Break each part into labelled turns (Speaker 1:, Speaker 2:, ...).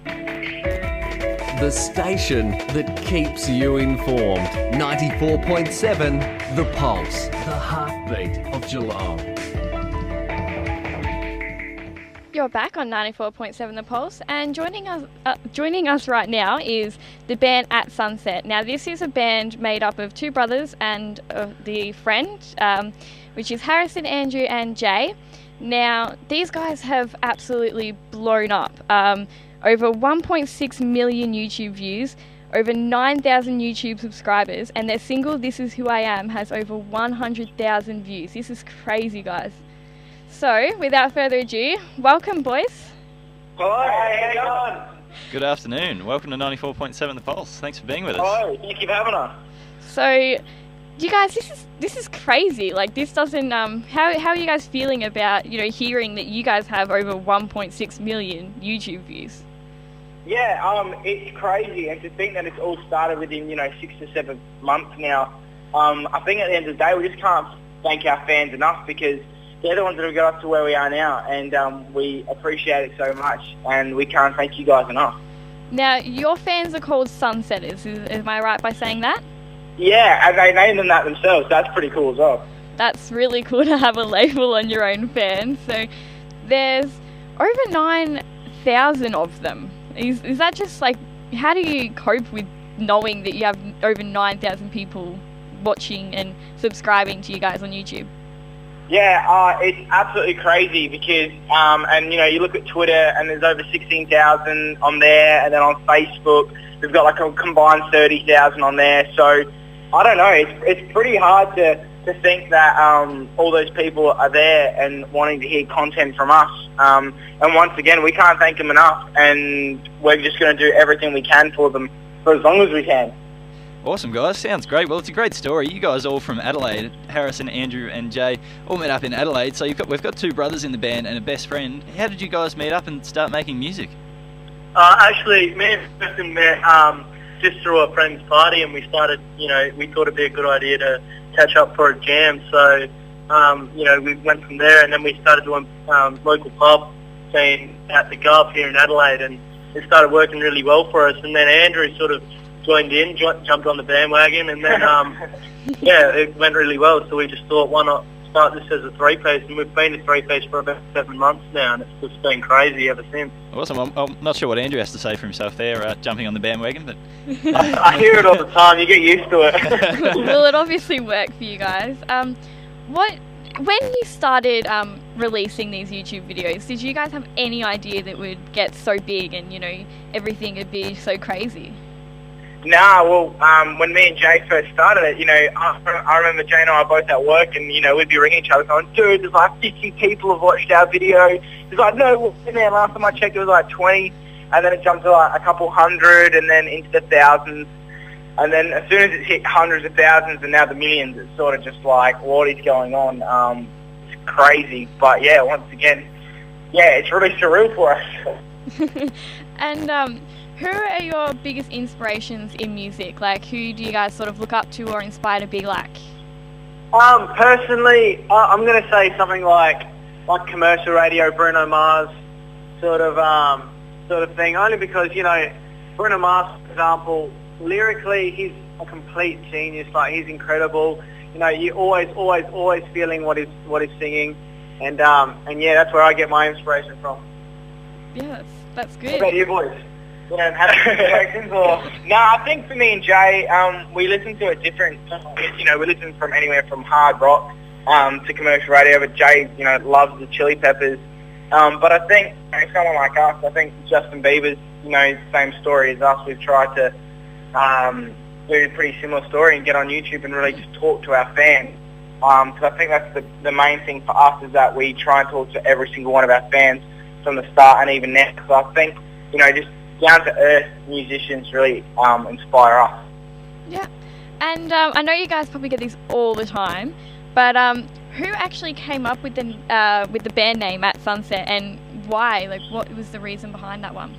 Speaker 1: The station that keeps you informed. 94.7 The Pulse, the heartbeat of Geelong.
Speaker 2: You're back on 94.7 The Pulse, and joining us right now is the band At Sunset. Now, this is a band made up of two brothers and the friend, which is Harrison, Andrew, and Jay. Now, these guys have absolutely blown up. Over 1.6 million YouTube views, over 9,000 YouTube subscribers, and their single "This Is Who I Am" has over 100,000 views. This is crazy, guys. So, without further ado, welcome, boys.
Speaker 3: Hello, how you going?
Speaker 4: Good afternoon. Welcome to 94.7 The Pulse. Thanks for being with us.
Speaker 3: Hello, thank you for having us.
Speaker 2: So, you guys, this is crazy. Like, this doesn't. How are you guys feeling about hearing that you guys have over 1.6 million YouTube views?
Speaker 3: Yeah, it's crazy, and to think that it's all started within 6 to 7 months now. I think at the end of the day, we just can't thank our fans enough, because they're the ones that have got us to where we are now, and we appreciate it so much, and we can't thank you guys enough.
Speaker 2: Now, your fans are called Sunsetters. Am I right by saying that?
Speaker 3: Yeah, and they named them that themselves. That's pretty cool as well.
Speaker 2: That's really cool to have a label on your own fans. So there's over 9,000 of them. Is that just like, how do you cope with knowing that you have over 9,000 people watching and subscribing to you guys on YouTube?
Speaker 3: Yeah, it's absolutely crazy, because, and you look at Twitter and there's over 16,000 on there, and then on Facebook we've got like a combined 30,000 on there. So I don't know, it's pretty hard to think that all those people are there and wanting to hear content from us. And once again, we can't thank them enough, and we're just going to do everything we can for them for as long as we can.
Speaker 4: Awesome, guys. Sounds great. Well, it's a great story. You guys all from Adelaide. Harrison, Andrew, and Jay all met up in Adelaide. So we've got two brothers in the band and a best friend. How did you guys meet up and start making music?
Speaker 5: Actually, me and Harrison met just through a friend's party, and we started, we thought it'd be a good idea to catch up for a jam. So, we went from there, and then we started doing local pub scene at the Gulf here in Adelaide, and it started working really well for us. And then Andrew sort of joined in, jumped on the bandwagon, and then, it went really well. So we just thought, why not start this as a three-piece, and we've been a three-piece for about 7 months now, and it's just been crazy ever since.
Speaker 4: Awesome. I'm not sure what Andrew has to say for himself there, jumping on the bandwagon, but...
Speaker 3: I hear it all the time. You get used to it.
Speaker 2: Well, it obviously worked for you guys. When you started releasing these YouTube videos, did you guys have any idea that it would get so big and, everything would be so crazy?
Speaker 3: Nah, well, when me and Jay first started it, I remember Jay and I were both at work, and, we'd be ringing each other going, dude, there's like 50 people have watched our video. He's like, no, man, last time I checked it was like 20, and then it jumped to like a couple hundred, and then into the thousands. And then as soon as it hit hundreds of thousands and now the millions, it's sort of just like, what is going on? It's crazy. But yeah, once again, it's really surreal for us.
Speaker 2: And who are your biggest inspirations in music? Like, who do you guys sort of look up to or inspire to be like?
Speaker 5: Personally, I'm going to say something like commercial radio, Bruno Mars sort of thing, only because, Bruno Mars, for example, lyrically, he's a complete genius. Like, he's incredible. You're always feeling what he's singing, and yeah, that's where I get my inspiration from.
Speaker 2: Yeah, that's good.
Speaker 3: What about you boys? You don't have inspirations, or? No, I think for me and Jay, we listen to a different. We listen from anywhere from hard rock to commercial radio. But Jay, loves the Chili Peppers. But I think someone like us, I think Justin Bieber's, same story as us. We've tried to do a pretty similar story and get on YouTube and really just talk to our fans. Because I think that's the main thing for us, is that we try and talk to every single one of our fans from the start and even now. So I think, just down-to-earth musicians really inspire us.
Speaker 2: Yeah. And I know you guys probably get these all the time, but who actually came up with the band name At Sunset, and why? Like, what was the reason behind that one?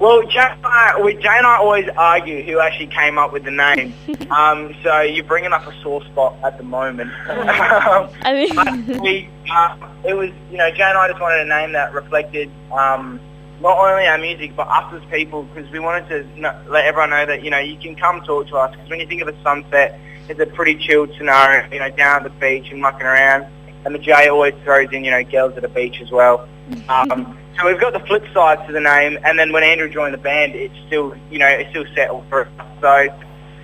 Speaker 3: Well, Jay and I always argue who actually came up with the name. So you're bringing up a sore spot at the moment.
Speaker 2: I mean,
Speaker 3: it was, Jay and I just wanted a name that reflected, not only our music, but us as people, because we wanted to let everyone know that, you can come talk to us, because when you think of a sunset, it's a pretty chilled scenario, down at the beach and mucking around. And the J always throws in, girls at the beach as well. So we've got the flip side to the name, and then when Andrew joined the band, it's still, it's still settled for us. So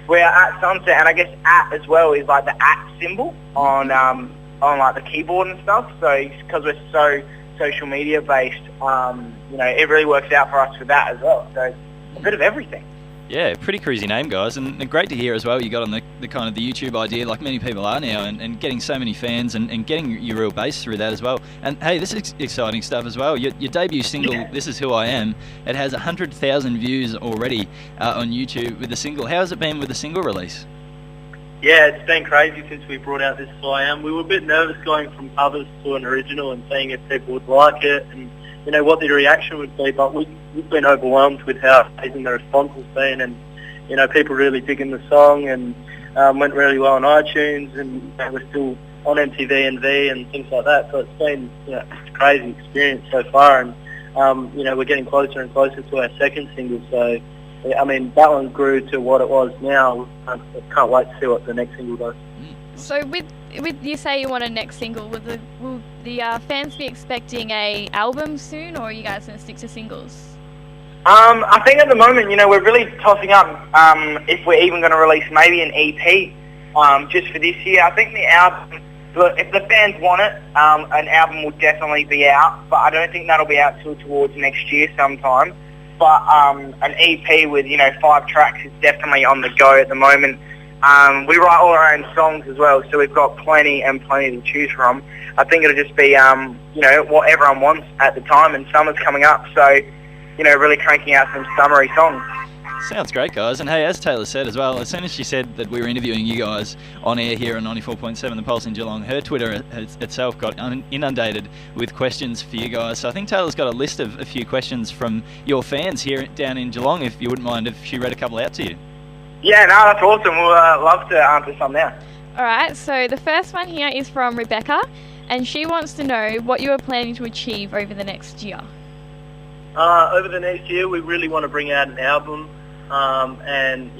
Speaker 3: we're at Sunset, and I guess at as well is like the at symbol on like the keyboard and stuff. So because we're so social media based, it really works out for us for that as well. So a bit of everything.
Speaker 4: Yeah, pretty crazy name, guys, and great to hear as well. You got on the kind of the YouTube idea, like many people are now, and getting so many fans and getting your real base through that as well. And hey, this is exciting stuff as well. Your debut single, This Is Who I Am, it has 100,000 views already on YouTube with the single. How has it been with the single release?
Speaker 5: Yeah, it's been crazy since we brought out This Is Who I Am. We were a bit nervous going from covers to an original and seeing if people would like it and what the reaction would be, but we've been overwhelmed with how amazing the response has been, and people really digging the song, and went really well on iTunes, and we're still on MTV and V and things like that. So it's been it's a crazy experience so far, and we're getting closer and closer to our second single. So I mean, that one grew to what it was now. I can't wait to see what the next single does.
Speaker 2: So with you say you want a next single, will the fans be expecting a album soon, or are you guys going to stick to singles?
Speaker 3: I think at the moment, we're really tossing up if we're even going to release maybe an EP just for this year. I think the album, if the fans want it, an album will definitely be out, but I don't think that'll be out till towards next year sometime. But an EP with 5 tracks is definitely on the go at the moment. We write all our own songs as well, so we've got plenty to choose from. I think it'll just be, what everyone wants at the time, and summer's coming up, so, really cranking out some summery songs.
Speaker 4: Sounds great, guys. And hey, as Tayla said as well, as soon as she said that we were interviewing you guys on air here on 94.7 The Pulse in Geelong, her Twitter itself got inundated with questions for you guys. So I think Tayla's got a list of a few questions from your fans here down in Geelong, if you wouldn't mind if she read a couple out to you.
Speaker 3: Yeah, no, that's awesome. We'll love to answer some now.
Speaker 2: Alright, so the first one here is from Rebecca, and she wants to know what you are planning to achieve over the next year.
Speaker 5: Over the next year, we really want to bring out an album and,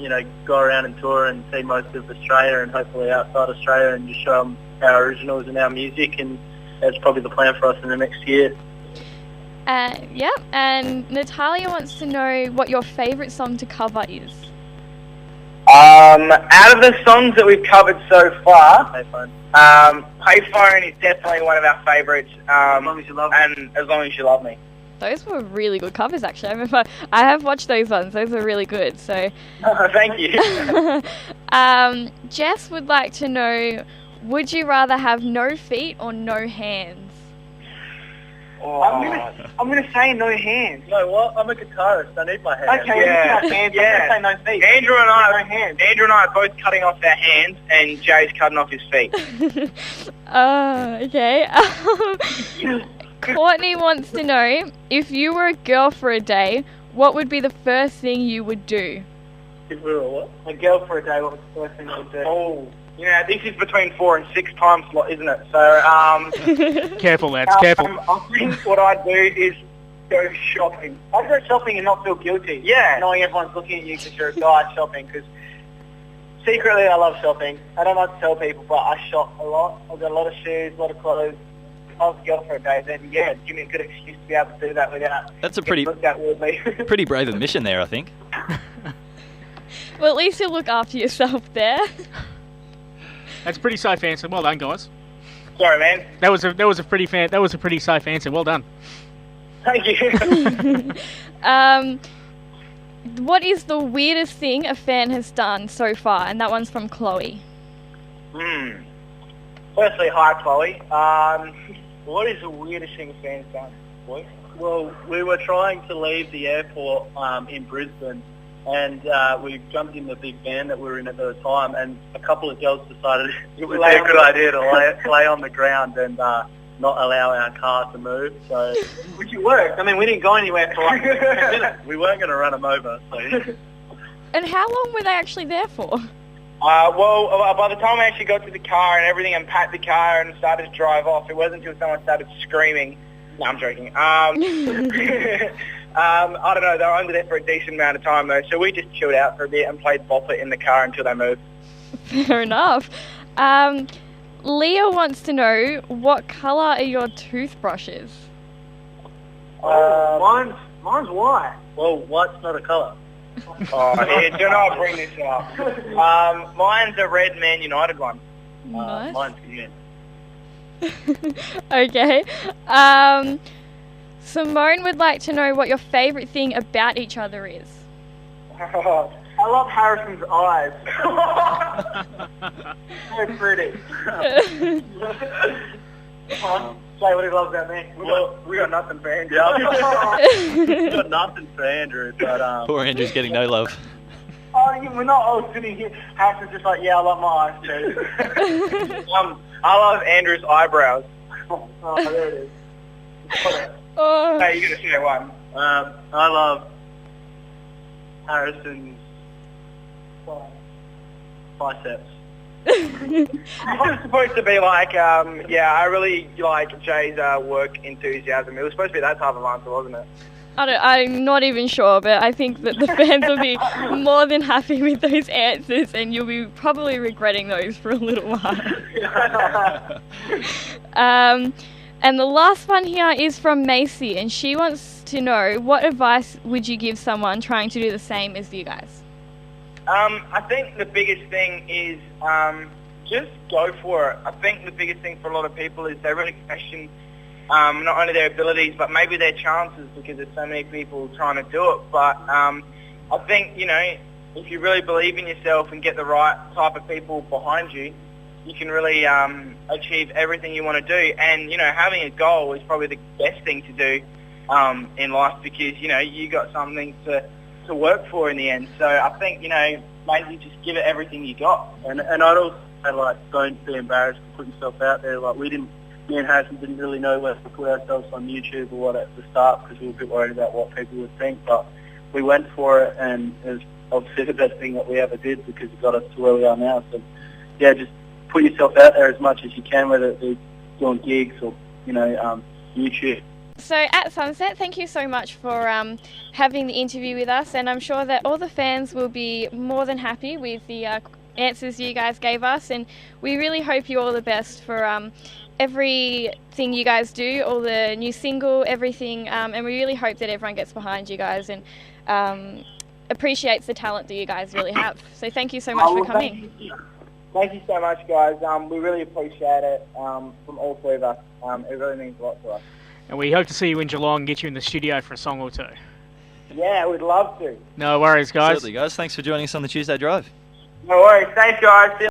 Speaker 5: go around and tour and see most of Australia and hopefully outside Australia and just show them our originals and our music, and that's probably the plan for us in the next year.
Speaker 2: Yep, and Natalia wants to know what your favourite song to cover is.
Speaker 3: Out of the songs that we've covered so far,
Speaker 5: Payphone.
Speaker 3: Payphone is definitely one of our favourites.
Speaker 5: As long as you love me.
Speaker 3: And As Long As You Love Me.
Speaker 2: Those were really good covers, actually. I remember I have watched those ones. Those are really good. So,
Speaker 3: thank you.
Speaker 2: Jess would like to know: would you rather have no feet or no hands?
Speaker 3: Oh. I'm gonna say no hands.
Speaker 5: You know what? I'm a guitarist. I need my hands.
Speaker 3: Okay, yeah.
Speaker 5: Hands.
Speaker 3: Yeah.
Speaker 5: I'm gonna say no feet.
Speaker 3: Andrew and I are both cutting off our hands, and Jay's cutting off his feet.
Speaker 2: Okay. Courtney wants to know, if you were a girl for a day, what would be the first thing you would do?
Speaker 5: If we were a what? A girl for a day, what was the first thing I would do?
Speaker 3: Oh, this is between 4 and 6 times slot, isn't it? So,
Speaker 6: careful, lads, careful.
Speaker 3: I think what I'd do is go shopping. I'd go shopping and not feel guilty. Yeah. Knowing everyone's looking at you because you're a guy shopping, because secretly I love shopping. I don't like to tell people, but I shop a lot. I've got a lot of shoes, a lot of clothes. If I was a girl for a day, then yeah, give me a good excuse to be able to do that without
Speaker 4: That's a pretty
Speaker 3: looked at weirdly.
Speaker 4: pretty brave admission there, I think.
Speaker 2: Well, at least you look after yourself there.
Speaker 6: That's a pretty safe answer. Well done, guys.
Speaker 3: Sorry, man.
Speaker 6: That was a pretty safe answer. Well done.
Speaker 3: Thank you.
Speaker 2: What is the weirdest thing a fan has done so far? And that one's from Chloe.
Speaker 3: Firstly, hi, Chloe. What is the weirdest thing a fan's done, boy?
Speaker 5: Well, we were trying to leave the airport in Brisbane, and we jumped in the big van that we were in at the time, and a couple of girls decided it would be a good idea to lay on the ground and not allow our car to move. So,
Speaker 3: which it worked. I mean, we didn't go anywhere for like 10 minutes.
Speaker 5: We weren't going to run them over. So.
Speaker 2: And how long were they actually there for?
Speaker 3: Well, by the time I actually got to the car and everything, unpacked the car and started to drive off, it wasn't until someone started screaming. No, I'm joking. I don't know, they were under there for a decent amount of time though, so we just chilled out for a bit and played Bop It in the car until they moved.
Speaker 2: Fair enough. Leah wants to know, what colour are your toothbrushes?
Speaker 5: Mine's white. Well, white's not a colour.
Speaker 3: Oh, here, do not bring this up. Mine's a red Man United one.
Speaker 2: Nice.
Speaker 5: Mine's green.
Speaker 2: Okay. Simone would like to know what your favourite thing about each other is.
Speaker 3: I love Harrison's eyes. So pretty. Say what he loves about me. We got nothing for Andrew.
Speaker 5: We got nothing for Andrew, but
Speaker 4: Poor Andrew's getting no love.
Speaker 3: We're not all sitting here. Harrison's just like, yeah, I love my eyes too. I love Andrew's eyebrows. Oh, there it is.
Speaker 2: Oh.
Speaker 3: Hey, you're gonna say one.
Speaker 5: I love Harrison's biceps.
Speaker 3: It was supposed to be like, yeah, I really like Jay's work enthusiasm. It was supposed to be that type of answer, wasn't it?
Speaker 2: I'm not even sure, but I think that the fans will be more than happy with those answers, and you'll be probably regretting those for a little while. And the last one here is from Macy, and she wants to know, what advice would you give someone trying to do the same as you guys?
Speaker 3: I think the biggest thing is just go for it. I think the biggest thing for a lot of people is they really question not only their abilities but maybe their chances, because there's so many people trying to do it. But I think, you know, if you really believe in yourself and get the right type of people behind you, you can really achieve everything you want to do. And, you know, having a goal is probably the best thing to do in life, because, you know, you got something to work for in the end. So I think, you know, maybe just give it everything you got.
Speaker 5: And I'd also say, like, don't be embarrassed to put yourself out there. Like, me and Harrison didn't really know where to put ourselves on YouTube or what at the start, because we were a bit worried about what people would think, but we went for it, and it was obviously the best thing that we ever did, because it got us to where we are now. So yeah, just put yourself out there as much as you can, whether it be doing gigs or, you know, YouTube.
Speaker 2: So at Sunset, thank you so much for having the interview with us, and I'm sure that all the fans will be more than happy with the answers you guys gave us, and we really hope you all the best for everything you guys do, all the new single, everything, and we really hope that everyone gets behind you guys and appreciates the talent that you guys really have. So thank you so much for coming.
Speaker 3: Thank you so much, guys. We really appreciate it from all three of us. It really means a lot to us.
Speaker 6: And we hope to see you in Geelong and get you in the studio for a song or two.
Speaker 3: Yeah, we'd love to.
Speaker 6: No worries, guys.
Speaker 4: Certainly, guys. Thanks for joining us on the Tuesday Drive.
Speaker 3: No worries. Thanks, guys. See you